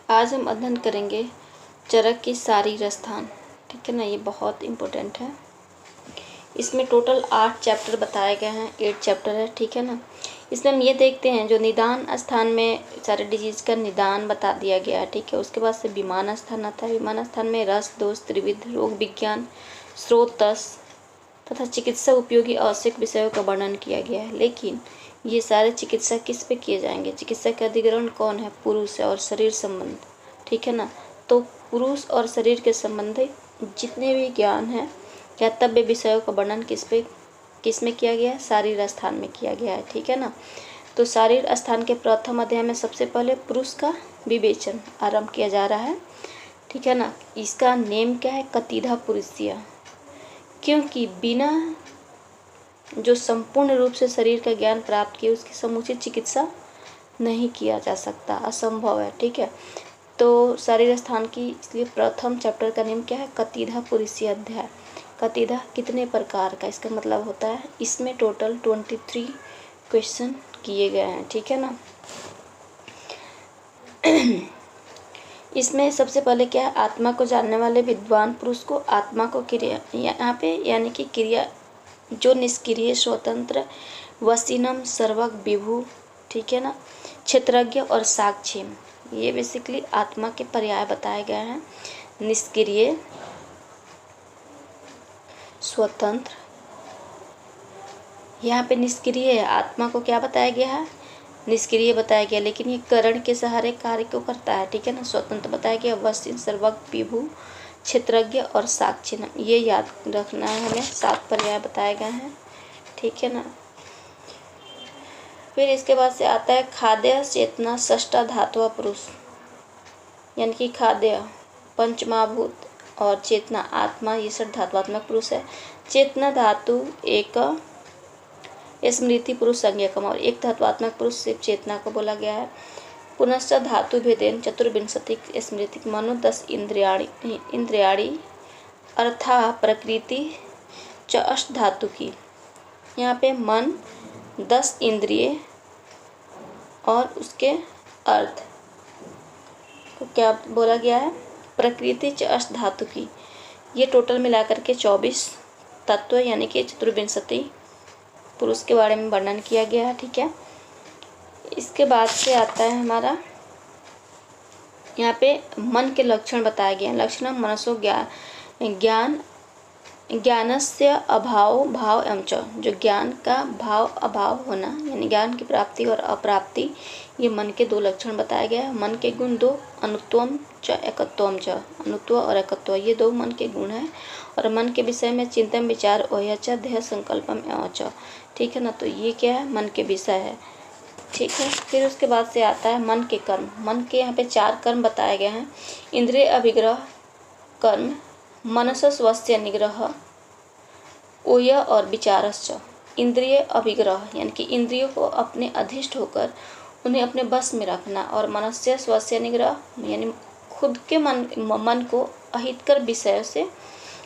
आज हम अध्ययन करेंगे चरक की शारीर स्थान। ठीक है ना, ये बहुत इम्पोर्टेंट है। इसमें टोटल 8 चैप्टर बताए गए हैं, 8 चैप्टर है। ठीक है ना, इसमें हम ये देखते हैं जो निदान स्थान में सारे डिजीज का निदान बता दिया गया है। ठीक है, उसके बाद से विमान स्थान आता है। विमान स्थान में रस दोष त्रिविध रोग विज्ञान स्रोतस तथा चिकित्सा उपयोगी आवश्यक विषयों का वर्णन किया गया है। लेकिन ये सारे चिकित्सा किस पे किए जाएंगे? चिकित्सा का अधिकरण कौन है? पुरुष और शरीर संबंध। ठीक है ना, तो पुरुष और शरीर के संबंधी जितने भी ज्ञान है ज्ञातव्य विषयों का वर्णन किस में किया गया है? शारीर स्थान में किया गया है। ठीक है ना, तो शारीर स्थान के प्रथम अध्याय में सबसे पहले पुरुष का विवेचन आरंभ किया जा रहा है। ठीक है ना, इसका नेम क्या है? कतिधा पुरुषिया, क्योंकि बिना जो संपूर्ण रूप से शरीर का ज्ञान प्राप्त किए उसकी समुचित चिकित्सा नहीं किया जा सकता, असंभव है। ठीक है, तो शरीर स्थान की इसलिए प्रथम चैप्टर का नेम क्या है? कतिधा पुरुषीय अध्याय। कतिधा कितने प्रकार का, इसका मतलब होता है इसमें टोटल 23 क्वेश्चन किए गए हैं। ठीक है ना, इसमें सबसे पहले क्या है? आत्मा को जानने वाले विद्वान पुरुष को आत्मा को क्रिया, यहाँ पे यानी कि क्रिया जो निष्क्रिय स्वतंत्र वसीनम सर्वज्ञ विभु, ठीक है ना, क्षेत्रज्ञ और साक्षी, ये बेसिकली आत्मा के पर्याय बताए गए हैं। निष्क्रिय स्वतंत्र, यहाँ पे निष्क्रिय है, आत्मा को क्या बताया गया है? निष्क्रिय बताया गया, लेकिन ये करण के सहारे कार्य को करता है। ठीक है ना, स्वतंत्र बताया गया, वसीन सर्वज्ञ विभु क्षेत्रज्ञ और साक्षी, ये याद रखना है हमें। 7 पर्याय बताए गए हैं। ठीक है ना, फिर इसके बाद से आता है खाद्य चेतना षष्ठा धातु पुरुष, यानी कि खाद्य पंचमहाभूत और चेतना आत्मा, ये सब धातुआत्मक पुरुष है। चेतना धातु एक स्मृति पुरुष संज्ञकम, और एक धातुआत्मक पुरुष सिर्फ चेतना को बोला गया है। पुनश्च धातु भेदेन चतुर्विंशति स्मृति मनो 10 इंद्रियाणी अर्था प्रकृति च अष्ट धातु की, यहाँ पे मन 10 इंद्रिय और उसके अर्थ को क्या बोला गया है? प्रकृति च अष्ट धातु की। ये टोटल मिलाकर के 24 तत्व यानी कि चतुर्विंशति पुरुष के बारे में वर्णन किया गया है। ठीक है, इसके बाद से आता है हमारा यहाँ पे मन के लक्षण बताया गया है। लक्षण मनसो ज्ञानस्य अभाव भाव एवं च, जो ज्ञान का भाव अभाव होना यानी ज्ञान की प्राप्ति और अप्राप्ति, ये मन के 2 लक्षण बताए गए हैं। मन के गुण 2, अनुत्वम च एकत्वम च, अनुत्व और एकत्व, ये 2 मन के गुण हैं। और मन के विषय में चिंतन विचार ओह्य च देह संकल्पम एवं च। ठीक है ना, तो ये क्या है? मन के विषय है। ठीक है, फिर उसके बाद से आता है मन के कर्म। मन के यहाँ पे 4 कर्म बताए गए हैं। इंद्रिय अभिग्रह कर्म, मनसस वस्य निग्रह ओय और विचारश्च। इंद्रिय अभिग्रह यानी कि इंद्रियों को अपने अधिष्ठ होकर उन्हें अपने बस में रखना, और मनस्य स्वस्य निग्रह यानी खुद के मन को अहितकर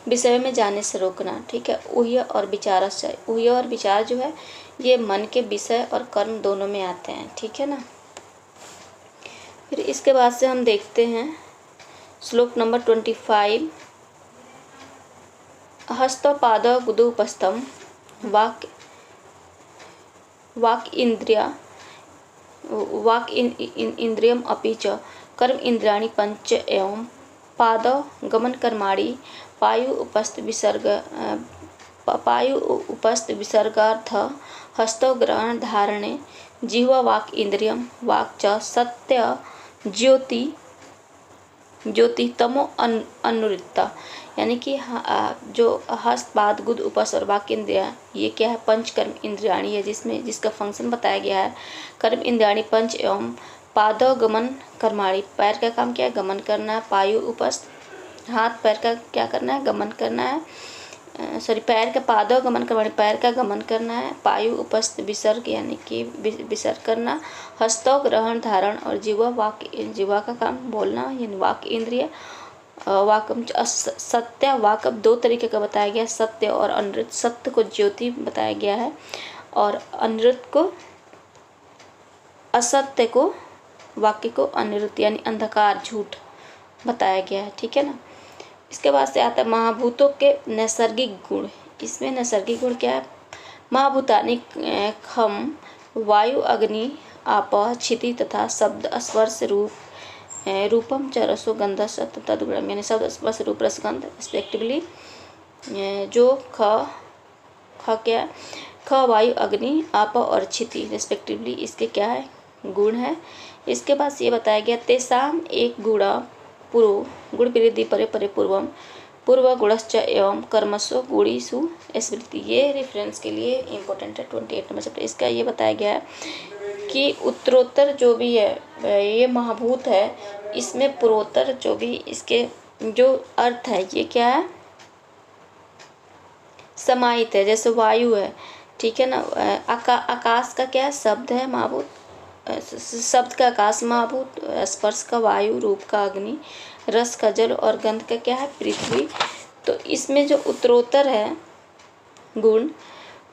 विषय में जाने से रोकना। ठीक है, ओह्य और विचारश्च, ओह्य और विचार जो है ये मन के विषय और कर्म दोनों में आते हैं। ठीक है ना, फिर इसके बाद से हम देखते हैं श्लोक नंबर 25। हस्तपाद गुदुपस्थम वाक् इंद्रियम अपि च कर्म इंद्रियाणि पंच एवं पाद गमन कर्माणि पायु उपस्थ विसर्गार्थ हस्तो ग्रहण धारणे जिह्वा वाक् इंद्रियम वाक् च सत्य ज्योति तमो अनुरिक्ता, यानी कि जो हस्त पाद गुद उपस्थ और वाक्य इंद्रिया, ये क्या है? पंच कर्म इंद्रियाणी है, जिसका फंक्शन बताया गया है। कर्म इंद्रियाणी पंच एवं पाद गमन कर्माणी, पैर का काम क्या है? गमन करना है। पायु उपस्थ, हाथ पैर का क्या करना है? गमन करना है। पैर का पादो गमन कर्माणी, पैर का गमन करना है। पायु उपस्थ विसर्ग यानी कि विसर्ग करना। हस्तो ग्रहण धारण, और जीवा का काम बोलना यानी वाक्य इंद्रिय। वाकम सत्य, वाक 2 तरीके का बताया गया है, सत्य और अनृत। सत्य को ज्योति बताया गया है और अनृत को असत्य को वाक्य को अनिरुद्ध यानी अंधकार झूठ बताया गया है, ठीक है ना। इसके बाद से आता है महाभूतों के नैसर्गिक गुण। इसमें नैसर्गिक गुण क्या है? महाभूतानि खम वायु अग्नि आपः क्षिति तथा शब्द स्पर्श रूपम च रसो गंधस तदगुणम, यानी शब्द स्पर्श रूप रसगंध रिस्पेक्टिवली। जो ख क्या? ख वायु अग्नि आप और क्षिति रिस्पेक्टिवली इसके क्या है? गुण है। इसके बाद ये बताया गया तेसाम एक गुणा पुरो गुण विरिद्धि परे परे पूर्वम पूर्व गुणश्च एवं कर्मसु गुणीषु स्मृति। ये रेफरेंस के लिए इम्पोर्टेंट है 28 नंबर चैप्टर। इसका ये बताया गया है कि उत्तरोत्तर जो भी है ये महाभूत है, इसमें पूर्वोत्तर जो भी इसके जो अर्थ है ये क्या है? समाहित है। जैसे वायु है, ठीक है ना। आकाश का क्या है? शब्द है महाभूत, शब्द का आकाश महाभूत, स्पर्श का वायु, रूप का अग्नि, रस का जल और गंध का क्या है? पृथ्वी। तो इसमें जो उत्तरोत्तर है गुण,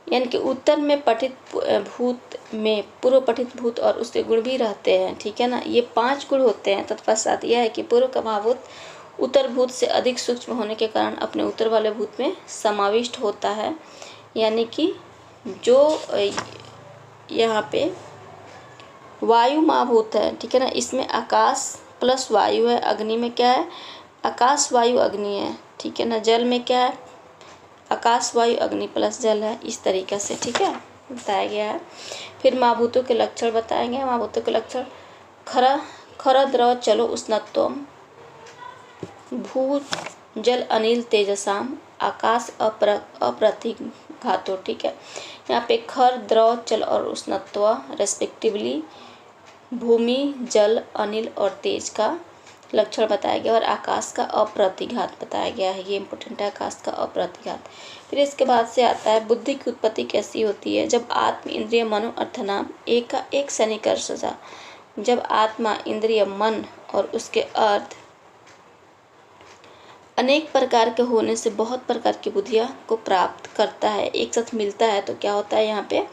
यानी कि उत्तर में पठित भूत में पूर्व पठित भूत और उसके गुण भी रहते हैं, ठीक है ना। ये 5 गुण होते हैं। तत्पश्चात यह है कि पूर्व का महाभूत उत्तर भूत से अधिक सूक्ष्म होने के कारण अपने उत्तर वाले भूत में समाविष्ट होता है, यानी कि जो यहाँ पे वायु महाभूत है, ठीक है ना। इसमें आकाश प्लस वायु है, अग्नि में क्या है? आकाश वायु अग्नि है, ठीक है ना। जल में क्या है? आकाश वायु अग्नि प्लस जल है। इस तरीक़े से, ठीक है, बताया गया है। फिर महाभूतों के लक्षण बताएंगे। महाभूतों के लक्षण खर द्रव चलो उष्णत्वम भू जल अनिल तेजसाम आकाश अप्रतिघातो, ठीक है। यहाँ पे खर द्रव चल और उष्णत्व रेस्पेक्टिवली भूमि जल अनिल और तेज का लक्षण बताया गया और आकाश का अप्रतिघात बताया गया है। ये इंपॉर्टेंट है, आकाश का अप्रतिघात। फिर इसके बाद से आता है बुद्धि की उत्पत्ति कैसी होती है? जब आत्म इंद्रिय मनो अर्थ नाम एक का एक सन्निकर्ष जा, जब आत्मा इंद्रिय मन और उसके अर्थ अनेक प्रकार के होने से बहुत प्रकार की बुद्धियाँ को प्राप्त करता है, एक साथ मिलता है, तो क्या होता है? यहाँ पे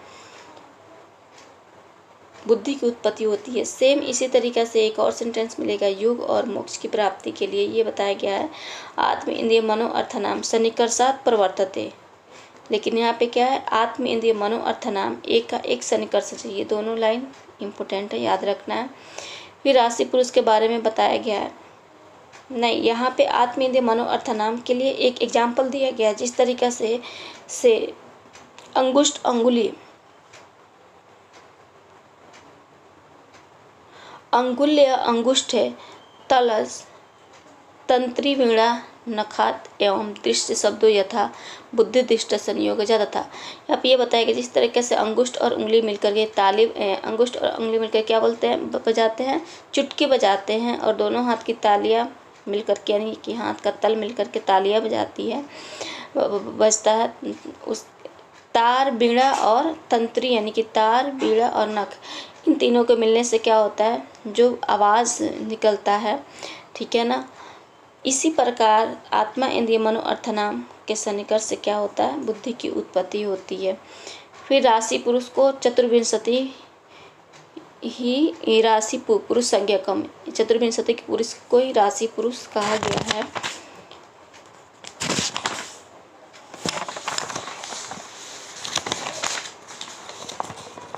बुद्धि की उत्पत्ति होती है। सेम इसी तरीक़े से एक और सेंटेंस मिलेगा योग और मोक्ष की प्राप्ति के लिए। ये बताया गया है आत्म इंद्रिय मनो अर्थनाम सन्निकर्षात् प्रवर्तते, लेकिन यहाँ पे क्या है? आत्म इंद्रिय मनो अर्थनाम एक का एक सन्निकर्ष चाहिए। दोनों लाइन इम्पोर्टेंट है, याद रखना है। फिर राशि पुरुष के बारे में बताया गया है। नहीं, यहाँ पे आत्म इंद्रिय मनो अर्थनाम के लिए एक एग्जाम्पल दिया गया है। जिस तरीक़ा से अंगुष्ठ अंगुली अंगुल्य अंगुष्ठ है, तलस तंत्री वीणा नखात एवं दृश्य शब्दों यथा बुद्धि दृष्ट संयोग तथा। यहाँ पे ये बताया कि जिस तरीके से अंगुष्ठ और उंगली मिलकर के ताली अंगुष्ठ और उंगली मिलकर क्या बोलते हैं? बजाते हैं, चुटकी बजाते हैं। और दोनों हाथ की तालियाँ मिलकर के, यानी कि हाथ का तल मिलकर के तालियाँ बजाती है, बजता है। उस तार बीड़ा और तंत्री, यानी कि तार बीड़ा और नख, इन तीनों के मिलने से क्या होता है? जो आवाज़ निकलता है, ठीक है ना। इसी प्रकार आत्मा इंद्रिय मनो अर्थनाम के सन्निकर्ष से क्या होता है? बुद्धि की उत्पत्ति होती है। फिर राशि पुरुष को चतुर्विंशति ही राशि पुरुष संज्ञकम, चतुर्विंशति के पुरुष को ही राशि पुरुष कहा गया है।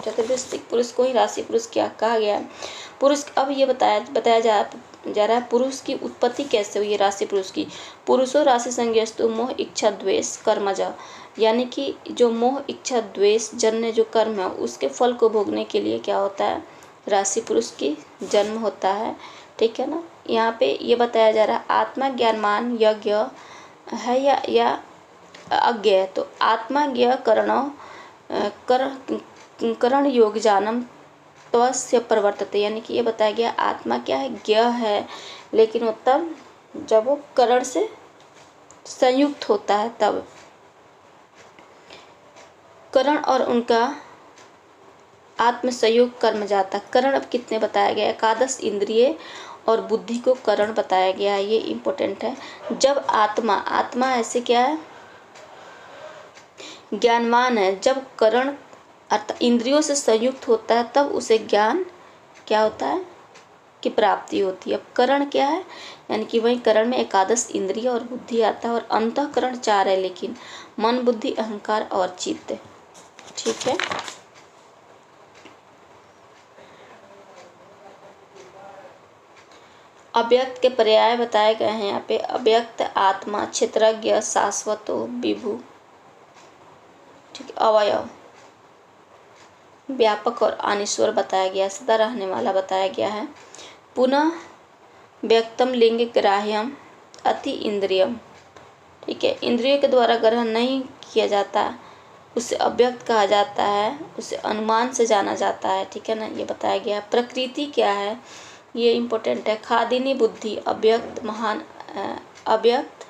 चतुर्विंशति पुरुष को ही राशि पुरुष क्या कहा गया है? पुरुष अब ये बताया जा रहा है पुरुष की उत्पत्ति कैसे हुई है? राशि पुरुष की पुरुषो राशि संज्ञस्तु मोह इच्छा द्वेष कर्मज, यानी कि जो मोह इच्छा द्वेष जन्य जो कर्म है उसके फल को भोगने के लिए क्या होता है? राशि पुरुष की जन्म होता है, ठीक है ना। यहाँ पे ये बताया जा रहा है आत्मा ज्ञानमान यज्ञ है या अज्ञ है। तो आत्मा ज्ञ करण योग जानम त्वस्य प्रवर्तते, यानी कि ये बताया गया आत्मा क्या है? ज्ञ है, लेकिन वो तब जब वो करण से संयुक्त होता है तब। करण और उनका आत्म संयोग कर्म जाता। करण अब कितने बताया गया है? एकादश इंद्रिय और बुद्धि को करण बताया गया है। ये इम्पोर्टेंट है। जब आत्मा ऐसे क्या है? ज्ञानवान है। जब करण अर्थात इंद्रियों से संयुक्त होता है तब उसे ज्ञान क्या होता है? की प्राप्ति होती है। अब करण क्या है, यानी कि वही करण में एकादश इंद्रिय और बुद्धि आता है, और अंतःकरण 4 है, लेकिन मन, बुद्धि, अहंकार और चित्त। ठीक है। अव्यक्त के पर्याय बताए गए हैं यहाँ पे। अव्यक्त आत्मा, क्षेत्रज्ञ, शाश्वतो, विभु, ठीक, अवयव, व्यापक और अनीश्वर बताया गया, सदा रहने वाला बताया गया है। पुनः व्यक्तम लिंग ग्राह्यम अति इंद्रियम, ठीक है, इंद्रियों के द्वारा ग्रहण नहीं किया जाता, उसे अव्यक्त कहा जाता है, उसे अनुमान से जाना जाता है। ठीक है ना, ये बताया गया। प्रकृति क्या है, ये इम्पोर्टेंट है। खादिनी बुद्धि, अव्यक्त महान, अव्यक्त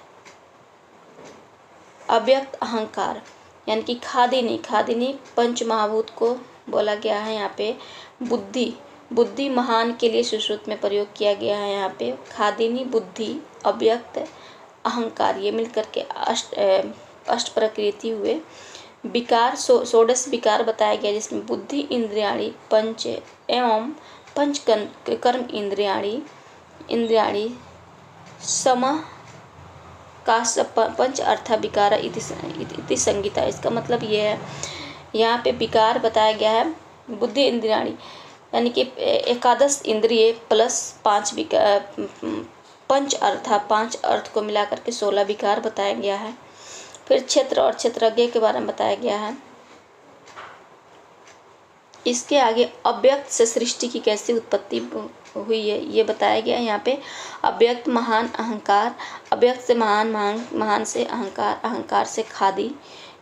अहंकार, यानी कि खादिनी पंच महाभूत को बोला गया है यहाँ पे। बुद्धि महान के लिए सुश्रुत में प्रयोग किया गया है यहाँ पे। खादिनी बुद्धि, अव्यक्त अहंकार, ये मिलकर के अष्ट प्रकृति हुए। विकार, षोडश विकार बताया गया, जिसमें बुद्धि इंद्रियाणी पंच एवं पंच कर्म इंद्रियाणी सम का पंच अर्था विकार इति संगीता। इसका मतलब ये है, यहाँ पे विकार बताया गया है बुद्धि इंद्रियाणी, यानी कि एकादश इंद्रिय प्लस 5 विकार, पंच अर्था 5 अर्थ को मिलाकर के 16 विकार बताया गया है। फिर क्षेत्र और क्षेत्रज्ञ के बारे में बताया गया है। इसके आगे अव्यक्त से सृष्टि की कैसी उत्पत्ति हुई है ये बताया गया है यहाँ पे। अव्यक्त महान अहंकार, अव्यक्त से महान से अहंकार, अहंकार से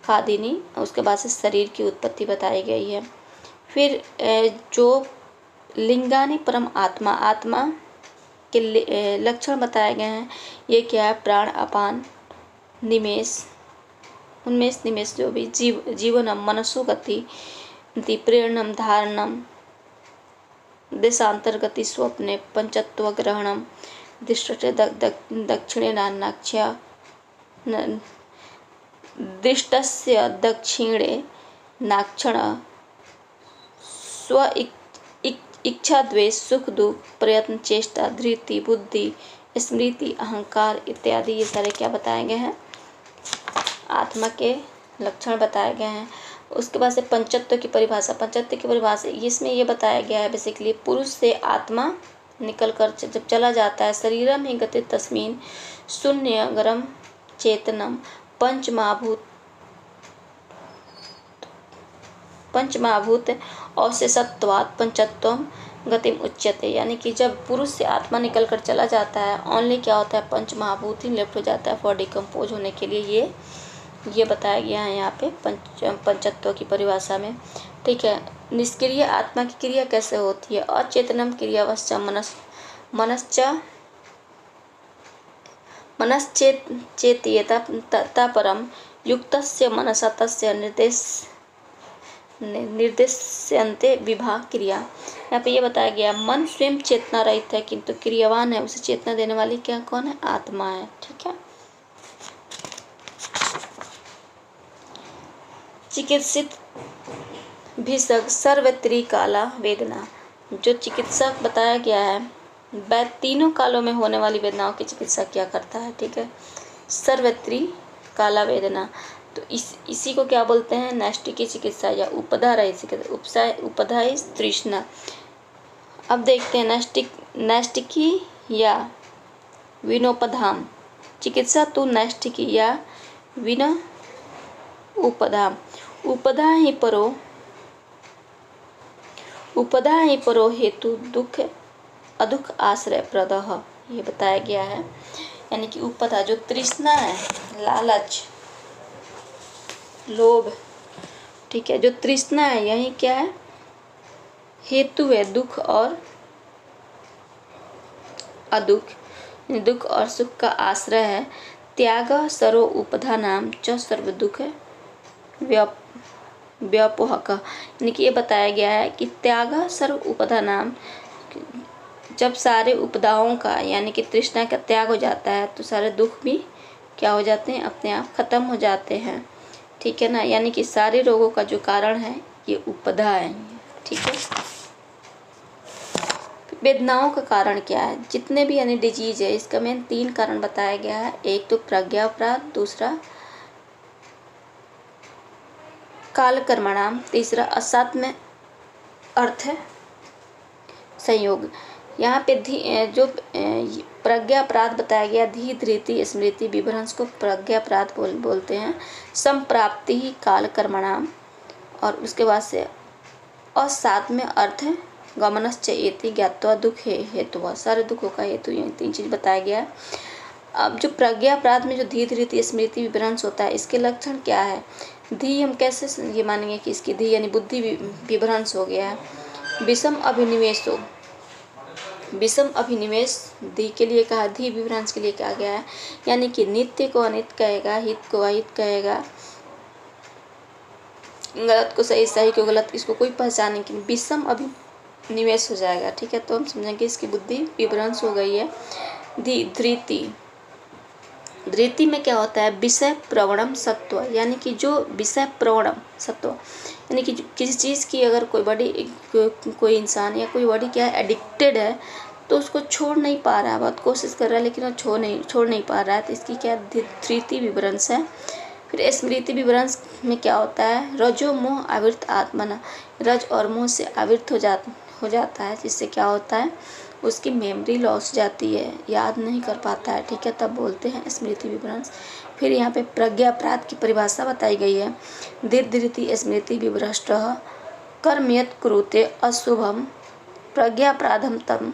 खादिनी, उसके बाद से शरीर की उत्पत्ति बताई गई है। फिर जो लिंगानी परम आत्मा के लक्षण बताए गए हैं, ये क्या है, प्राण, अपान, निमेष, उन्मेष निमेष, जो भी जीवनम, मनसो गति, प्रेरणम, धारणम, देशांतर्गति, स्वप्ने, पंचत्व ग्रहणम, दृष्टे दक्षिणे नानाक्ष्या, दृष्टस्य दक्षिणे नाक्षण, स्व इच्छा, द्वेष, सुख दुख, प्रयत्न, चेष्टा, धृति, बुद्धि, स्मृति, अहंकार इत्यादि, ये सारे क्या बताए गए हैं, आत्मा के लक्षण बताए गए हैं। उसके बाद से पंचत्व की परिभाषा, इसमें ये बताया गया है बेसिकली, पुरुष से आत्मा निकल कर जब चला जाता है, शरीरम ही गति तस्मीन शून्य गरम चेतनम पंचमहाभूत अवशेषत्वात् पंचत्वम गतिम उच्यते, यानी कि जब पुरुष से आत्मा निकल कर चला जाता है, ओनली क्या होता है, पंचमहाभूत ही लेफ्ट हो जाता है फॉर डिकम्पोज होने के लिए। ये बताया गया है यहाँ पे पंचत्व की परिभाषा में। ठीक है। निष्क्रिय आत्मा की क्रिया कैसे होती है, अचेतनम क्रियावश्च मनश्चेत्येता परम युक्तस्य मनसा तस्य निर्देश्यन्ते विभाग क्रिया। यहाँ पे ये बताया गया, मन स्वयं चेतना रहित है किंतु क्रियावान है, उसे चेतना देने वाली क्या कौन है, आत्मा है। ठीक है। चिकित्सित भिषक सर्वत्री काला वेदना, जो चिकित्सक बताया गया है, वह तीनों कालों में होने वाली वेदनाओं की चिकित्सा क्या करता है। ठीक है। सर्वत्री काला वेदना, तो इसी को क्या बोलते हैं, नैष्टिकी चिकित्सा या उपधा रहित चिकित्सा, उपधा तृष्णा। अब देखते हैं नैष्टिकी या विनोपधाम चिकित्सा, तो नैष्टिकी या विन उपधाम। उपधा ही परो हेतु दुख अदुख आश्रय प्रदह, ये बताया गया है। यानी कि उपधा जो तृष्णा है, लालच, लोभ, ठीक है, जो तृष्णा है यही क्या है, हेतु है दुख और अदुख, दुख और सुख का आश्रय है। त्याग सर्व उपधा नाम च सर्व दुख व्यापोहक, यानी कि ये बताया गया है कि त्याग सर्व उपधा नाम, जब सारे उपदाओं का यानी कि तृष्णा का त्याग हो जाता है तो सारे दुख भी क्या हो जाते हैं, अपने आप खत्म हो जाते हैं। ठीक है ना, यानी कि सारे रोगों का जो कारण है ये उपधा है। ठीक है। वेदनाओं का कारण क्या है? जितने भी यानी डिजीज है इसका मेन 3 कारण बताया गया है। एक तो प्रज्ञापराध, दूसरा काल कर्मणाम, तीसरा असात्म्य अर्थ है संयोग। यहाँ पे जो प्रज्ञापराध बताया गया, धी धृति स्मृति विभ्रंश को प्रज्ञापराध बोलते हैं। संप्राप्ति ही काल कर्मणाम, और उसके बाद से असात्म्य अर्थ है गमनश्च एति ज्ञात्वा दुख हेतु, सारे दुखों का हेतु ये 3 चीज बताया गया है। अब जो प्रज्ञापराध में जो धी धृति स्मृति विभ्रंश होता है, इसके लक्षण क्या है? धी हम कैसे ये मानेंगे कि इसकी धी यानी बुद्धि विभ्रंश हो गया है। विषम अभिनिवेशो, विषम अभिनिवेश धी के लिए कहा, धी विभ्रंश के लिए कहा गया है, यानी कि नित्य को अनित कहेगा, हित को अहित कहेगा, गलत को सही, सही को गलत, इसको कोई पहचाने की विषम अभिनिवेश हो जाएगा। ठीक है, तो हम समझेंगे इसकी बुद्धि विभ्रंश हो गई है। धी धृति, धृति में क्या होता है? विषय प्रवणम सत्व, यानी कि जो विषय प्रवणम सत्व, यानी कि किसी चीज़ की अगर कोई इंसान या कोई बॉडी क्या है एडिक्टेड है, तो उसको छोड़ नहीं पा रहा है, बहुत कोशिश कर रहा है लेकिन वो छोड़ नहीं पा रहा है, तो इसकी क्या धृति विभ्रंश है। फिर स्मृति विभ्रंश में क्या होता है? रजो मोह आवृत आत्मना, रज और मोह से आवृत हो जाता है, जिससे क्या होता है? उसकी मेमोरी लॉस जाती है, याद नहीं कर पाता है। ठीक है, तब बोलते हैं स्मृति विभ्रंश। फिर यहाँ पे प्रज्ञापराध की परिभाषा बताई गई है। धृति स्मृति विभ्रष्ट कर्म यत् कुरुते अशुभम प्रज्ञापराधम तम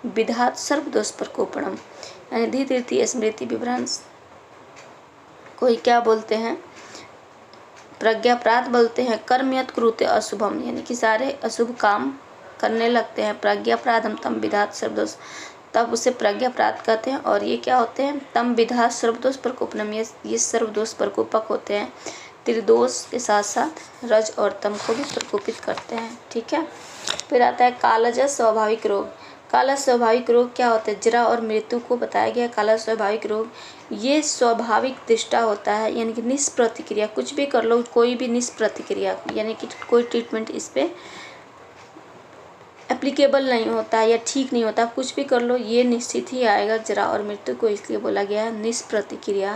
विधात सर्वदोष प्रकोपणम, यानी धृति स्मृति विभ्रंश कोई क्या बोलते हैं? प्रज्ञापराध बोलते हैं। कर्म यत् कुरुते अशुभम, यानी कि सारे अशुभ काम करने लगते हैं। प्रज्ञापराधम तम विधात सर्वदोष, तब उसे प्रज्ञापराध कहते हैं। और ये क्या होते हैं? तम विधात सर्वदोष प्रकोपनम, ये सर्वदोष प्रकोपक होते हैं। त्रिदोष के साथ साथ रज और तम को भी प्रकोपित करते हैं। ठीक है, फिर आता है कालज स्वाभाविक रोग। काला स्वाभाविक रोग क्या होता है? जरा और मृत्यु को बताया गया। काला स्वाभाविक रोग ये स्वाभाविक दृष्टा होता है, यानी कि निष्प्रतिक्रिया, कुछ भी कर लो कोई भी निष्प्रतिक्रिया, यानी कि कोई ट्रीटमेंट इस पे एप्लीकेबल नहीं होता या ठीक नहीं होता, कुछ भी कर लो ये निश्चित ही आएगा। जरा और मृत्यु को इसलिए बोला गया है निष्प्रतिक्रिया।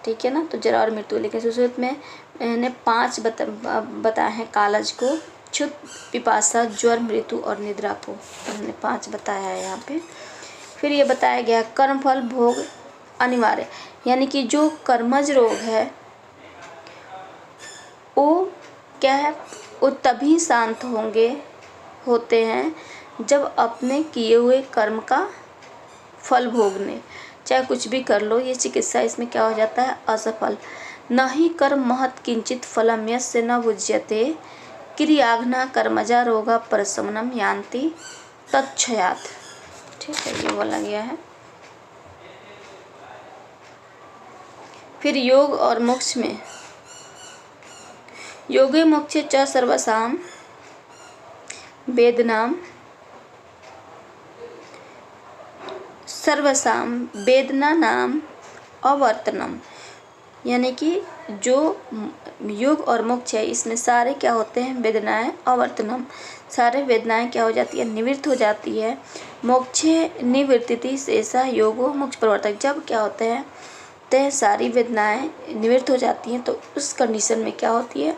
ठीक है ना, तो जरा और मृत्यु, लेकिन सुश्रुत में मैंने 5 बताए हैं कालज को, क्षुत, पिपासा, ज्वर, मृत्यु और निद्रा को मैंने 5 बताया है यहाँ पे। फिर ये बताया गया कर्मफल भोग अनिवार्य, यानी कि जो कर्मज रोग है वो क्या है? वो तभी शांत होते हैं जब अपने किए हुए कर्म का फल भोगने, चाहे कुछ भी कर लो, ये चिकित्सा इसमें क्या हो जाता है? असफल। न ही कर्म महत् किंचित फलम यस्य न भुज्यते क्रियाघ्ना कर्मजा रोगा परशमनम यान्ति तच्छयात। ठीक है, ये बोला गया है। फिर योग और मोक्ष में, योगे मोक्षे च सर्वसाम वेदनाम, सर्वसाम वेदना नाम अवर्तनम, यानी कि जो योग और मोक्ष है इसमें सारे क्या होते हैं? वेदनाएं अवर्तनम, सारे वेदनाएं क्या हो जाती है? निवृत्त हो जाती है। मोक्षे निवृत्ति शेषा योगो मोक्ष प्रवर्तक, जब क्या होता है? तय सारी वेदनाएं निवृत्त हो जाती हैं, तो उस कंडीशन में क्या होती है?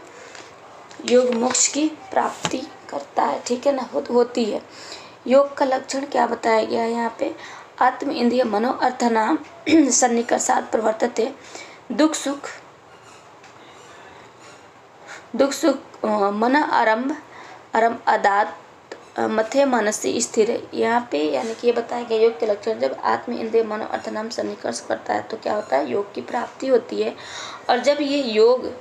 योग मोक्ष की प्राप्ति करता है। ठीक है ना, होती है। योग का लक्षण क्या बताया गया है यहाँ पे? आत्म इंद्रिय मनो अर्थनाम सन्निकर्षात् प्रवर्तते, दुख सुख मन आरंभ अदात मथे मनसी स्थिर है। यहाँ पे यानी कि ये बताया गया योग के लक्षण, जब आत्म इंद्रिय मनो अर्थनाम सन्निकर्ष करता है तो क्या होता है? योग की प्राप्ति होती है। और जब ये योग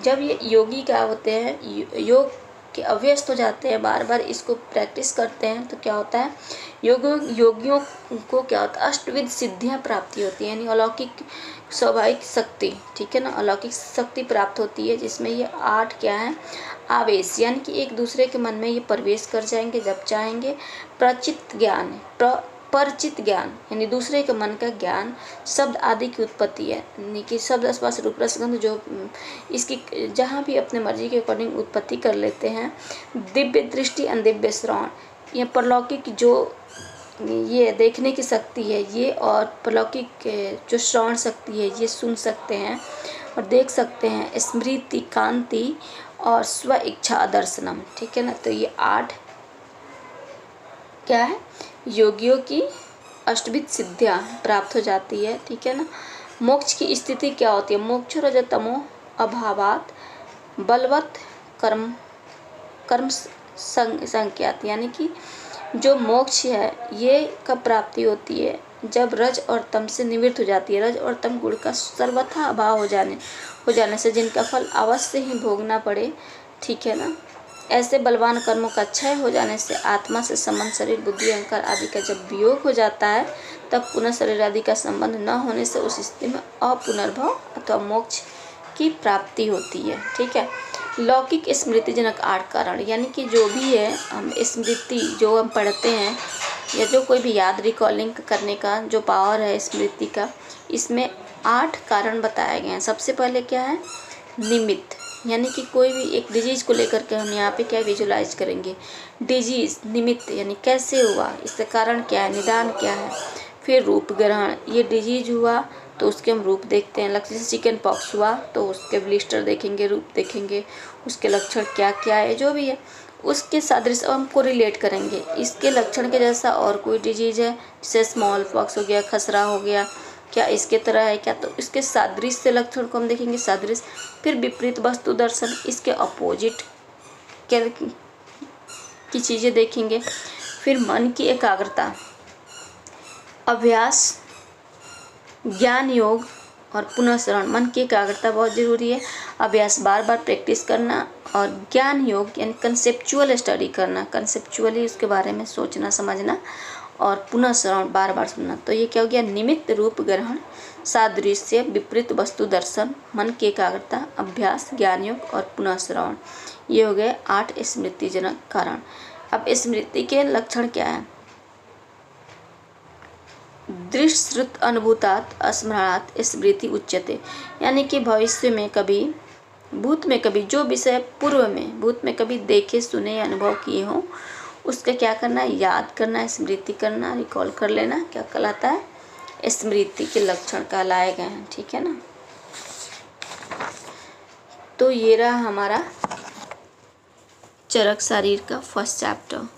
जब ये योगी क्या होते हैं? योग के अभ्यस्त हो जाते हैं, बार बार इसको प्रैक्टिस करते हैं, तो क्या होता है? योगियों को क्या होता है? अष्टविध सिद्धियां प्राप्ति होती है, यानी अलौकिक स्वाभाविक शक्ति। ठीक है ना, अलौकिक शक्ति प्राप्त होती है, जिसमें ये 8 क्या है? आवेश, यानी कि एक दूसरे के मन में ये प्रवेश कर जाएंगे जब चाहेंगे। प्रचित ज्ञान, परिचित ज्ञान यानी दूसरे के मन का ज्ञान, शब्द आदि की उत्पत्ति है यानी कि शब्द स्पर्श रूप रसगंध जो इसकी जहाँ भी अपने मर्जी के अकॉर्डिंग उत्पत्ति कर लेते हैं। दिव्य दृष्टि अनदिव्य श्रवण, ये परलौकिक जो ये देखने की शक्ति है ये, और परलौकिक जो श्रवण शक्ति है ये सुन सकते हैं और देख सकते हैं। स्मृति कांति और स्व इच्छा दर्शनम, ठीक है ना। तो ये 8 क्या है, योगियों की अष्टविध सिद्धियाँ प्राप्त हो जाती है, ठीक है ना। मोक्ष की स्थिति क्या होती है, मोक्ष रजतमो अभावात बलवत कर्म संज्ञात, यानी कि जो मोक्ष है ये कब प्राप्ति होती है, जब रज और तम से निवृत्त हो जाती है। रज और तम गुण का सर्वथा अभाव हो जाने से जिनका फल अवश्य ही भोगना पड़े, ठीक है ना। ऐसे बलवान कर्मों का क्षय हो जाने से आत्मा से संबंध शरीर बुद्धि अहंकार आदि का जब वियोग हो जाता है तब पुनः शरीर आदि का संबंध न होने से उस स्थिति में अपुनर्भव अथवा मोक्ष की प्राप्ति होती है, ठीक है। लौकिक स्मृतिजनक 8 कारण, यानी कि जो भी है हम स्मृति जो हम पढ़ते हैं या जो कोई भी याद रिकॉलिंग करने का जो पावर है स्मृति का, इसमें 8 कारण बताए गए हैं। सबसे पहले क्या है, निमित्त, यानी कि कोई भी एक डिजीज़ को लेकर के हम यहाँ पे क्या विजुलाइज करेंगे, डिजीज़ निमित्त यानी कैसे हुआ, इसका कारण क्या है, निदान क्या है। फिर रूप ग्रहण, ये डिजीज हुआ तो उसके हम रूप देखते हैं, लक्षण जैसे चिकन पॉक्स हुआ तो उसके ब्लिस्टर देखेंगे, रूप देखेंगे, उसके लक्षण क्या क्या है जो भी है उसके सादृश्य हमको रिलेट करेंगे। इसके लक्षण के जैसा और कोई डिजीज है जैसे स्मॉल पॉक्स हो गया, खसरा हो गया, क्या इसके तरह है क्या, तो इसके सादृश्य लक्षण को हम देखेंगे, सादृश्य। फिर विपरीत वस्तु दर्शन, इसके अपोजिट क्या की चीज़ें देखेंगे। फिर मन की एकाग्रता, अभ्यास, ज्ञान योग और पुनः श्रवण। मन की एकाग्रता बहुत ज़रूरी है, अभ्यास बार बार प्रैक्टिस करना, और ज्ञान योग यानी कंसेप्चुअल स्टडी करना, कंसेप्चुअली उसके बारे में सोचना समझना, और पुनः श्रवण बार बार सुनना। तो ये क्या हो गया, निमित्त रूप ग्रहण, सादृश्य, विपरीत वस्तु दर्शन, मन की एकाग्रता, अभ्यास, ज्ञान योग और पुनः श्रवण। ये हो गए 8 स्मृतिजनक कारण। अब स्मृति के लक्षण क्या है, दृश्य श्रुत अनुभूतात स्मरणात् स्मृति उच्यते, यानी कि भविष्य में कभी, भूत में कभी, जो विषय पूर्व में भूत में कभी देखे सुने या अनुभव किए हों उसका क्या करना है, याद करना है, स्मृति करना, रिकॉल कर लेना, क्या कहलाता है, स्मृति के लक्षण कहलाए गए हैं, ठीक है ना। तो ये रहा हमारा चरक शरीर का फर्स्ट चैप्टर।